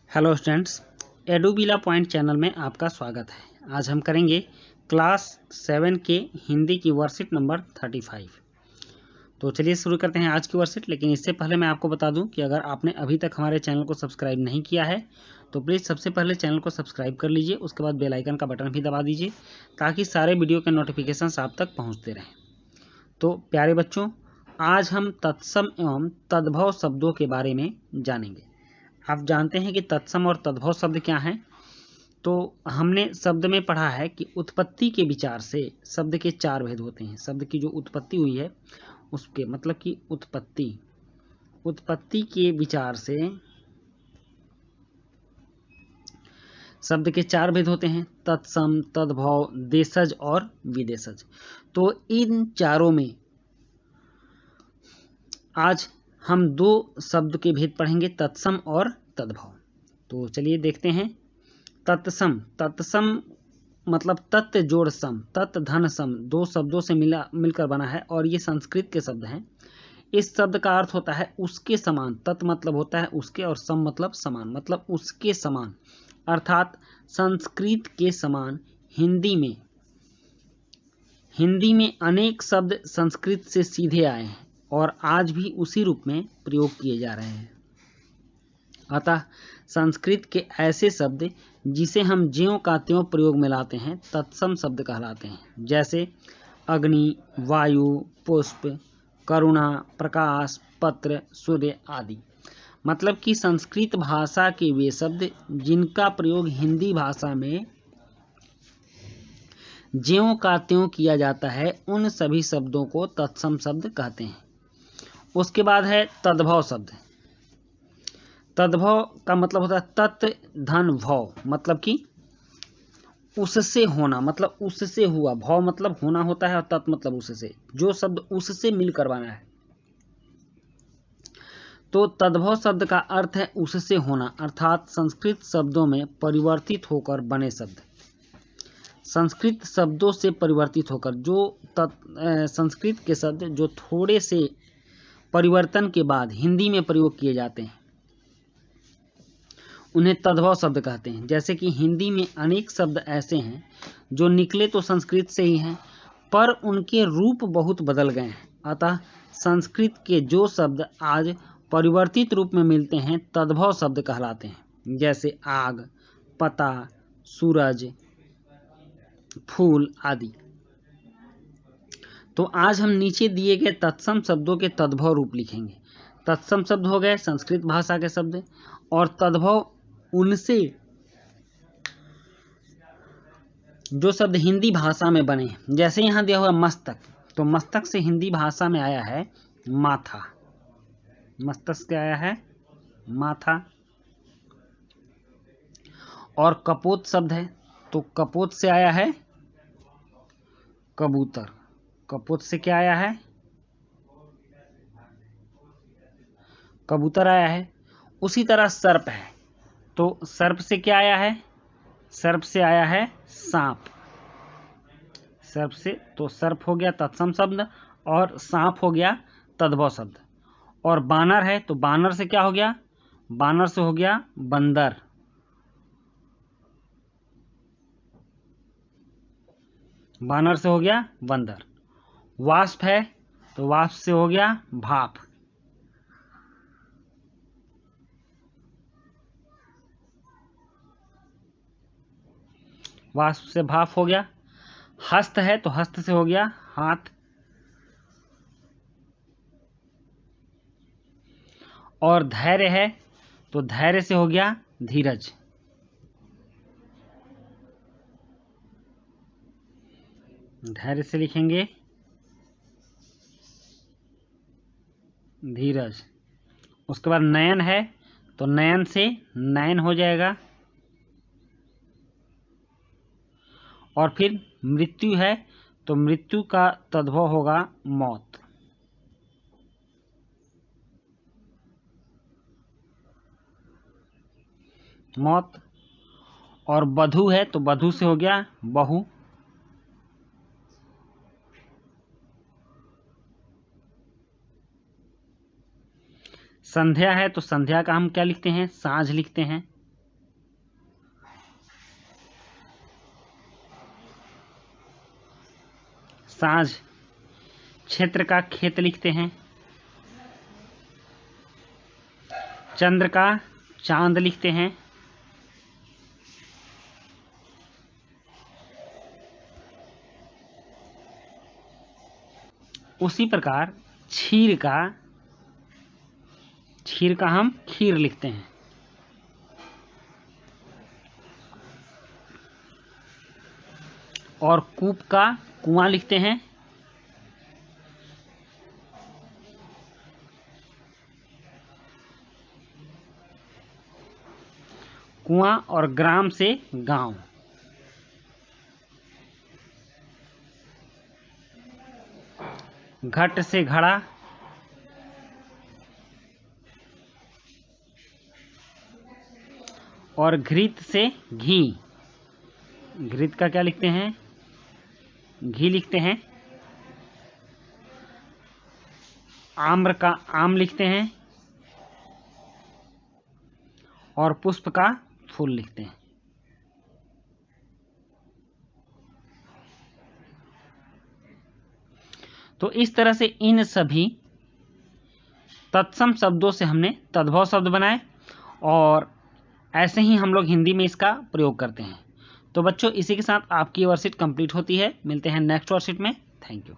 Hello students, एडुबिला point channel में आपका स्वागत है। आज हम करेंगे क्लास 7 के हिंदी की वर्कशीट नंबर 35। तो चलिए शुरू करते हैं आज की वर्कशीट। लेकिन इससे पहले मैं आपको बता दूं कि अगर आपने अभी तक हमारे चैनल को सब्सक्राइब नहीं किया है तो प्लीज़ सबसे पहले चैनल को सब्सक्राइब कर लीजिए। उसके बाद बेल आइकन का बटन भी दबा दीजिए ताकि सारे वीडियो के नोटिफिकेशन आप तक पहुँचते रहें। तो प्यारे बच्चों, आज हम तत्सम एवं तद्भव शब्दों के बारे में जानेंगे। आप जानते हैं कि तत्सम और तद्भव शब्द क्या हैं। तो हमने शब्द में पढ़ा है कि उत्पत्ति के विचार से शब्द के 4 भेद होते हैं। शब्द की जो उत्पत्ति हुई है उसके मतलब कि उत्पत्ति के विचार से शब्द के 4 भेद होते हैं: तत्सम, तद्भव, देशज और विदेशज। तो इन चारों में आज हम 2 शब्द के भेद पढ़ेंगे, तत्सम और तद्भव। तो चलिए देखते हैं। तत्सम मतलब तत् जोड़ सम, तत् धन सम, 2 शब्दों से मिलकर बना है और ये संस्कृत के शब्द हैं। इस शब्द का अर्थ होता है उसके समान। तत् मतलब होता है उसके और सम मतलब समान, मतलब उसके समान, अर्थात संस्कृत के समान। हिंदी में अनेक शब्द संस्कृत से सीधे आए हैं और आज भी उसी रूप में प्रयोग किए जा रहे हैं। अतः संस्कृत के ऐसे शब्द जिसे हम ज्यों का त्यों प्रयोग में लाते हैं तत्सम शब्द कहलाते हैं, जैसे अग्नि, वायु, पुष्प, करुणा, प्रकाश, पत्र, सूर्य आदि। मतलब कि संस्कृत भाषा के वे शब्द जिनका प्रयोग हिंदी भाषा में ज्यों का त्यों किया जाता है, उन सभी शब्दों को तत्सम शब्द कहते हैं। उसके बाद है तद्भव शब्द। तद्भव का मतलब होता है तत् धन भव, मतलब कि उससे होना, मतलब उससे हुआ। भव मतलब होना होता है और तत् मतलब उससे, जो शब्द उससे मिलकर बना है। तो तद्भव शब्द का अर्थ है उससे होना, अर्थात संस्कृत शब्दों में परिवर्तित होकर बने शब्द। संस्कृत शब्दों से परिवर्तित होकर संस्कृत के शब्द जो थोड़े से परिवर्तन के बाद हिंदी में प्रयोग किए जाते हैं उन्हें तद्भव शब्द कहते हैं। जैसे कि हिंदी में अनेक शब्द ऐसे हैं जो निकले तो संस्कृत से ही हैं, पर उनके रूप बहुत बदल गए हैं। अतः संस्कृत के जो शब्द आज परिवर्तित रूप में मिलते हैं तद्भव शब्द कहलाते हैं, जैसे आग, पता, सूरज, फूल आदि। तो आज हम नीचे दिए गए तत्सम शब्दों के तद्भव रूप लिखेंगे। तत्सम शब्द हो गए संस्कृत भाषा के शब्द, और तद्भव उनसे जो शब्द हिंदी भाषा में बने। जैसे यहाँ दिया हुआ मस्तक, तो मस्तक से हिंदी भाषा में आया है माथा। मस्तक से आया है माथा। और कपोत शब्द है, तो कपोत से आया है कबूतर। कपोत से क्या आया है? कबूतर आया है। उसी तरह सर्प है, तो सर्प से क्या आया है? सर्प से आया है सांप। सर्प से, तो सर्प हो गया तत्सम शब्द और सांप हो गया तद्भव शब्द। और बानर है, तो बानर से क्या हो गया? बानर से हो गया बंदर। बानर से हो गया बंदर। वाष्प है, तो वाष्प से हो गया भाप। वाष्प से भाप हो गया। हस्त है, तो हस्त से हो गया हाथ। और धैर्य है, तो धैर्य से हो गया धीरज। धैर्य से लिखेंगे धीरज। उसके बाद नयन है, तो नयन से नयन हो जाएगा। और फिर मृत्यु है, तो मृत्यु का तद्भव होगा मौत। मौत। और बधु है, तो बधु से हो गया बहु। संध्या है, तो संध्या का हम क्या लिखते हैं? साँझ लिखते हैं। साँझ। क्षेत्र का खेत लिखते हैं। चंद्र का चांद लिखते हैं। उसी प्रकार क्षीर का हम खीर लिखते हैं। और कूप का कुआं लिखते हैं। कुआं और ग्राम से गांव। घट से घड़ा। और घृत से घी। घृत का क्या लिखते हैं? घी लिखते हैं। आम्र का आम लिखते हैं। और पुष्प का फूल लिखते हैं। तो इस तरह से इन सभी तत्सम शब्दों से हमने तद्भव शब्द बनाए और ऐसे ही हम लोग हिंदी में इसका प्रयोग करते हैं। तो बच्चों, इसी के साथ आपकी वर्कशीट कंप्लीट होती है। मिलते हैं नेक्स्ट वर्कशीट में। Thank you.